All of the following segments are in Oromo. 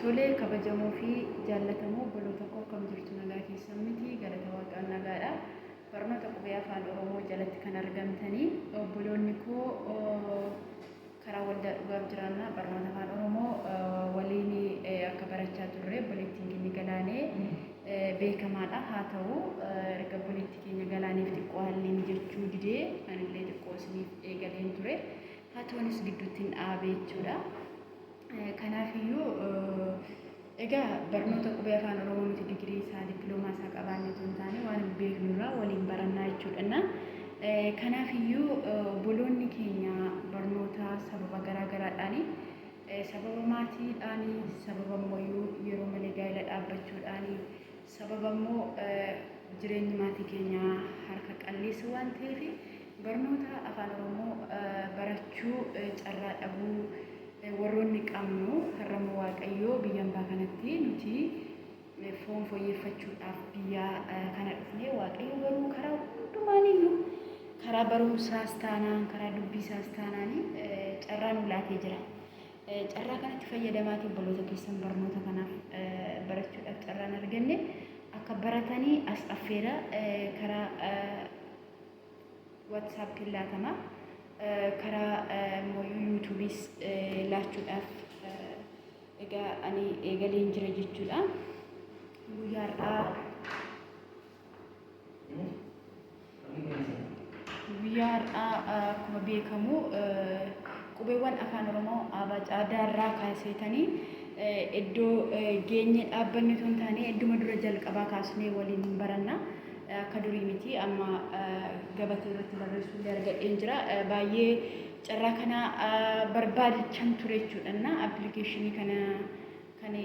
Tolee kabajamoo fi jaallatamoo obboloota koo akkam jirtu nagaa keessan miti galata waaqaan nagaadha. Barnoota qubee afaan Oromoo jalatti kan argamtanii obboloonni koo karaa waldaa dhugaaf jiraannaa barnoota afaan Oromoo waliin akka barachaa turre obboleettiin keenya Galaanee beekamaadha. Haa ta'u erga obboleettii keenya Galaaneef xiqqoo haalli mijachuu didee anillee xiqqoo isiniif eegaleen ture. Haa ta'unis gidduutti hin dhaabee jechuudha. Kanaafiyyuu egaa barnoota qubee afaan Oromoo miti digirii isaa dippiloomaa isaa qabaannee osoo hin taane waan beeknurraa waliin barannaa jechuudha. Kanaafiyyuu obboloonni keenya barnoota sababa garaa garaadhaani sababa maatiidhaani sababa immoo yeroo malee gaa'ela dhaabbachuudhaani sababa immoo jireenyi maatii keenyaa harka qalleessa waan ta'eef barnoota afaan Oromoo barachuu carraa dhabuu warroonni qabnu har'ama waaqayyoo biyya ambaa kanatti nuti foon fooyyeffachuudhaaf biyya kana dhufnee waaqayyo garuu karaa hundumaaniyyuu karaa barumsaas taanaan karaa dubbisaas taanaani carraa nu laatee jira. Carraa kanatti fayyadamaatii obboloota keessan barnoota kanaaf barachuudhaaf carraan arganne akka baratanii as affeera karaa WhatsApp laatama. Karaa YouTube's laachuudhaaf egaa ani eegaleen jira jechuudha. Guyyaa har'aa akkuma beekamu qubeewwan afaan Oromoo aadaarraa kaaseetanii iddoo geenye dhaabbanni osoo hin taane idduma dura jalqabaa kaasnee waliin baranna. Akka durii miti amma gabatee irratti barreessuun argadheen jira. Baay'ee carraa kana barbaadachaan ture jechuudha. Appilikeeshinii kana kan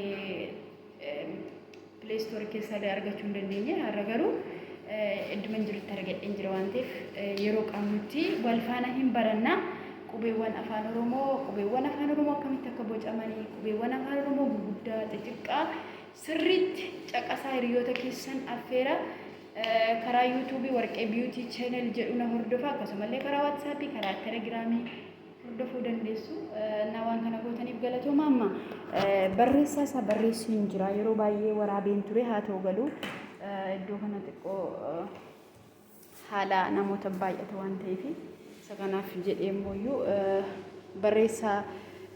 Play Store keessaa argachuu hin dandeenye. Har'a garuu idduma jirutti argadheen jira waan ta'eef yeroo qabnutti wal faana hin baranna. Qubeewwan afaan Oromoo akkamitti akka bocamanii qubeewwan afaan Oromoo gurguddaa xixiqqaa sirriitti caqasaa hiriyoota keessan affeera. Karaa YouTube warqee beauty channel jedhu na hordofa akkasumallee karaa WhatsApp karaa Telegram hordofuu dandeessu. Waan kana gootaniif galatooma. Amma barreessaa isaa barreessuu hin jira yeroo baay'ee waraabeen ture. Haa ta'u garuu iddoo kana xiqqoo haala namoota baay'ata waan ta'eef isa kanaaf jedhee immoo barreessaa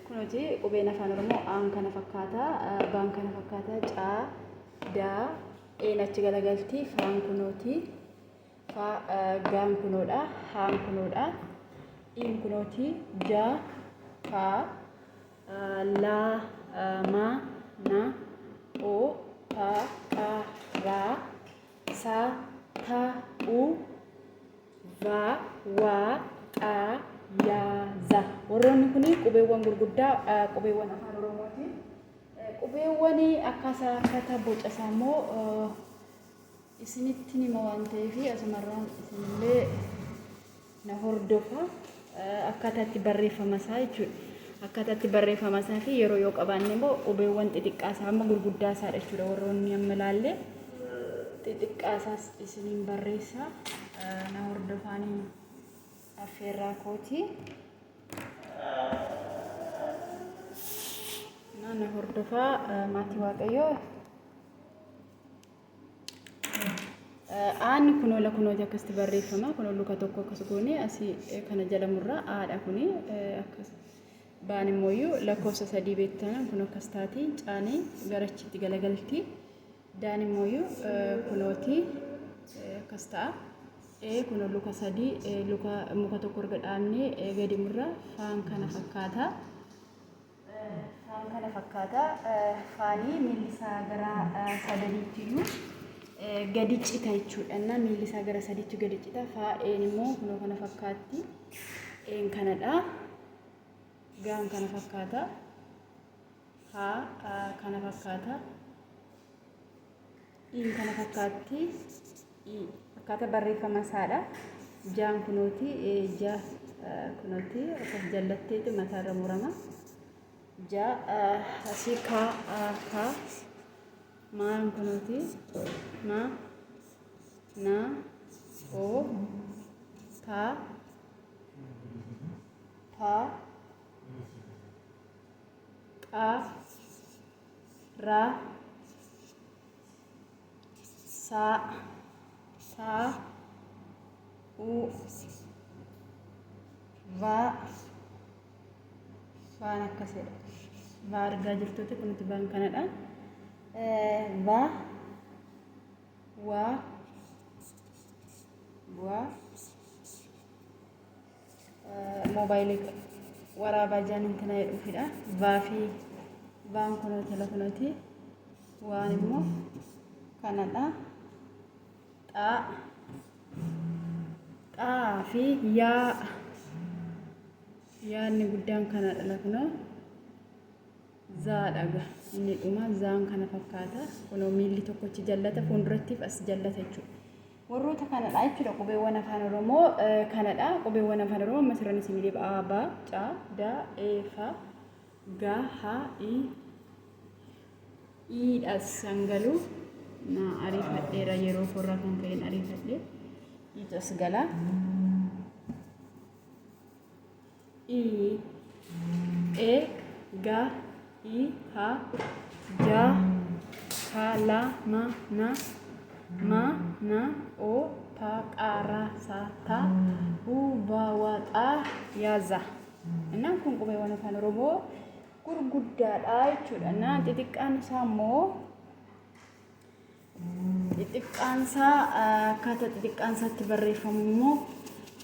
kunuuti qubeen afaan Oromoo aan kana fakkaata baan kana fakkaata caa daa achi galagalti faan kunooti fa gaan kunoodha haan kunoodha in kunooti ja fa la ma na o pa pa ra sa ta u va wa qa ya za. Warroonni kun qubeewwan gurguddaa qubeewwan afaan Oromooti. Qubeewwan akkaataa boca isaa immoo isinitti nima waan ta'eef asumarraan isinillee na hordofa akkaataa itti barreeffama isaa jechuudha. Akkaataa itti barreeffama isaa fi yeroo yoo qabaanne immoo qubeewwan xixiqqaa isaa amma gurguddaa isaa jechuudha. Warroonni amma ilaalle xixiqqaa isaas isiniin barreessa na hordofaanii affeerraa kooti. Nana hordofaa maatii waaqayyoo aan kunola kunooti akkasitti barreeffama. Kunoon luka tokko akkas goone asii kana jala murraa aadha kuni akkas baan immoo lakkoofsa 3 beektan kun akkas taati caanii garachitti galagalti. Daan immoo kunooti akkas ta'a. Kunoon luka 3 luka muka tokko erga dhaabnee gadi murraa faan kana fakkaata. Kana fakkaata faanii miilli isaa gara sadaniitti gadi cita jechuudha. Miilli isaa gara sadiitti gadi cita. Faa'een immoo kunoo kana fakkaatti. Een kanadha. Gaan kana fakkaata. Haa kana fakkaata. Iin kana fakkaatti. Akkaataa barreeffama isaadha. Jaan kunooti ja kunooti akkas jallatteeti mataarra murama. Ja asii ka maan kunuuti ma na o pa pa qa ra sa sa u va waan akkasidha. Va argaa jirtuuti kunuti baan kanadha. Va wa wa mobaayilii waraabaa jaan intina jedhufidha. Va fi vaan kunuti la kunuti waan immoo kanadha. Xaa fi yaanni guddaan kanadha la kunoo zaadhaga inni dhuma zaan kana fakkaata kunoo miilli tokkochi jallata fuuldurattiif as jallata jechuudha. Warroota kanadha jechuudha qubeewwan afaan Oromoo kanadha. Qubeewwan afaan Oromoo masirran isinii ba ba ca da e fa ga ha i dhas sangalu na ariifadheera yeroo forraa kan ka'een ariifadhe itas gala i e ga i ha ja ha la ma na o pa qara sa ta u ba wa ta yaza. Innaan kun qubeewwan afaan Oromoo gurguddaadha jechuudha. Innaan xixiqqaan isaa immoo akkaataa xixiqqaan isaatti barreeffamu immoo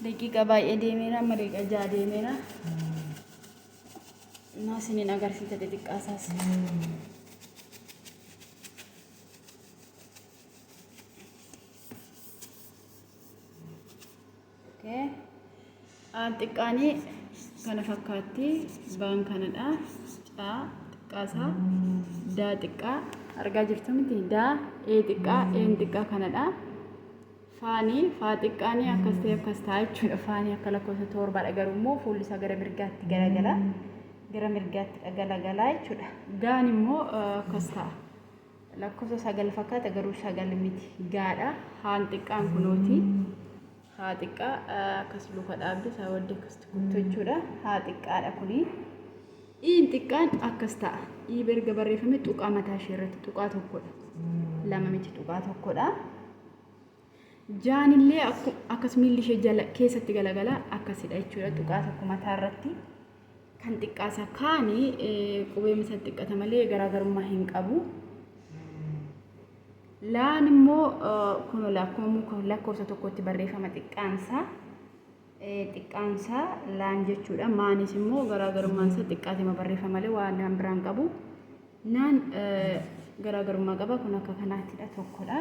daqiiqa baay'ee deemeera amma daqiiqa 6 deemeera. Innaa isiniin agarsiisa xixiqqaa isaas. Xiqqaanii kana fakkaatti baan kanadha. Caa xiqqaasaa daa xiqqaa argaa jirtu miti daa ee xiqqaa een xiqqaa kanadha. Faanii faa xiqqaanii akkas ta'e akkas ta'a jechuudha. Faanii akka lakkoofsa torbaadha garuu immoo fuulli isaa gara mirgaatti galagala. Gara mirgaatti galagala jechuudha. Gaan immoo akkas ta'a. Lakkoofsa 9 fakkaata garuu 9 miti gaadha. Haan xiqqaan kunooti. Haa xiqqaa akkas luka dhaabde isaa wadde akkasitti kuttu jechuudha. Haa xiqqaadha kuni. Iin xiqqaan akkas ta'a. Ii berga barreeffame tuqaa mataa ishee irratti tuqaa tokkodha. Lama miti tuqaa tokkodha. Jaanillee akkas miilli ishee jala keessatti galagala akkasidha jechuudha. Tuqaa tokko mataa irratti kan xiqqaasa kaanii qubeema isa xiqqata malee garaagarummaa hin qabu. Laan immoo kun lakkoofsa tokkotti barreeffama xiqqaansaa laan jechuudha. Maanis immoo garaagarummaan isaa xiqqaatema barreeffama malee waan biraan qabu. Naan garaagarummaa qaba kun akka kanaattidha tokkodha.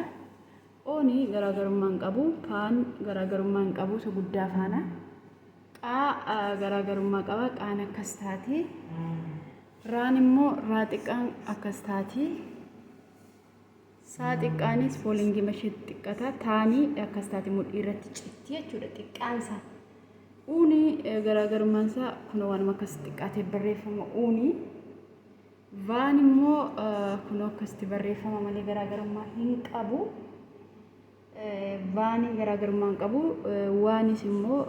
Ooni garaagarummaa hin qabu. Paan garaagarummaa hin qabu isa guddaa faana. Qaa garaagarummaa qaba qaan akkas taati. Raan immoo raa xiqqaan akkas taati. Saa xiqqaanis foolingii mashee xiqqata taanii akkas taati mudhii irratti citti jechuudha xiqqaansa. Uuni garaagarummaan isaa kun waanuma akkas xiqqaatee barreeffama uuni. Vaan immoo kun akkasitti barreeffama malee garaagarummaa hin qabu. Vaani garaagarummaa hin qabu. Waanis immoo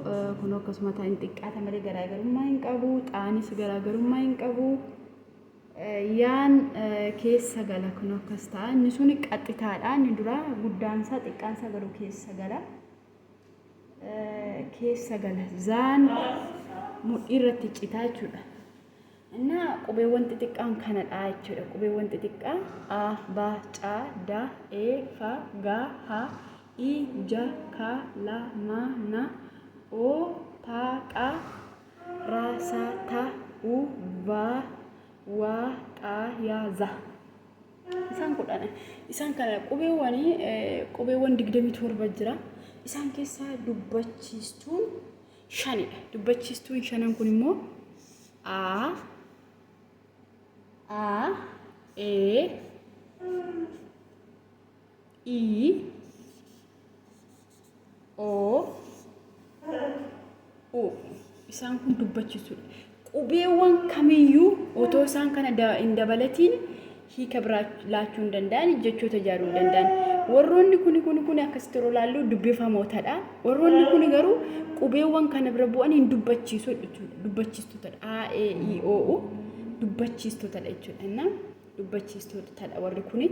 kun akkasuma ta'in xiqqaata malee garaagarummaa hin qabu. Xaanis garaagarummaa hin qabu. Yaan keessa gala kun akkas ta'a. Inni sun qaxxitaadha. Inni dura guddaansaa xiqqaansaa garuu keessa gala. Keessa gala. Zaan mudhii irratti citaa jechuudha. Innaa qubeewwan xixiqqaan kanadha jechuudha. Qubeewwan xixiqqaa a ba ca da e fa ga ha i ja ka la ma na o pa qa ra sa ta u va wa ta ya za. Isaan kana qubeewwan 27 jira. Isaan keessaa dubbachiistuun 5dha. Dubbachiistuun 5 kun immoo a e i o u. Isaan kun dubbachiistuudha. Qubeewwan kamiyyuu otoo isaan kana hin dabalatiin hiika biraa laachuu hin danda'an, jechoota ijaaruu hin danda'an. Warroonni kun akkasitti yeroo ilaallu dubbifamootadha. Warroonni kun garuu qubeewwan kana bira bu'an hin dubbachiisu jechuudha. Dubbachiistotadha. A, E, I, O, U dubbachiistotadha jechuudha. dubbachiistoo tadha warri kuni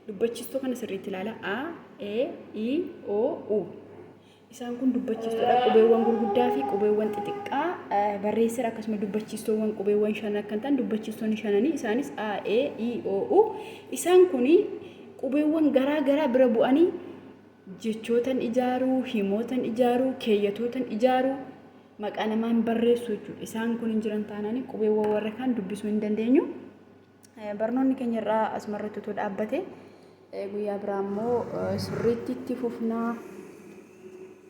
dubbachiistoo kana sirriitti ilaala a e i o u isaan kun dubbachiistoodha qubeewwan gurguddaa fi qubeewwan xixiqqaa barreessira akkasuma dubbachiistoowwan qubeewwan shan akka ta'an dubbachiistoonni shananii isaanis a e i o u isaan kuni qubeewwan garaa garaa bira bu'anii jechootan ijaaruu himootan ijaaruu keeyyatootan ijaaruu maqaa namaan barreessuu jechuudha isaan kun hin jiran taananii qubeewwan warra kaan dubbisuu hin dandeenyu barnoonni keenya irraa asumarratti otoo dhaabbate guyyaa biraa immoo sirriitti itti fufnaa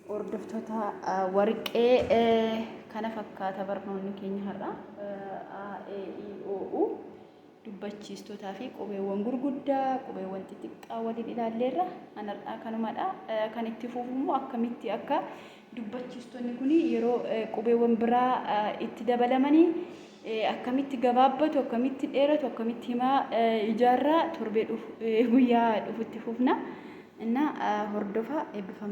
hordoftoota warqee kana fakkaata barnoonni keenya har'a a e i o u dubbachiistootaa fi qubeewwan gurguddaa qubeewwan xixiqqaa waliin ilaalleerra anarraa kanumadha kan itti fufumu akkamitti akka dubbachiistoonni kun yeroo qubeewwan biraa itti dabalamanii akkamitti gabaabbatu akkamitti dheeratu akkamitti himaa ijaarraa torbee guyyaa dhufutti fufna እና hordofa eebbifama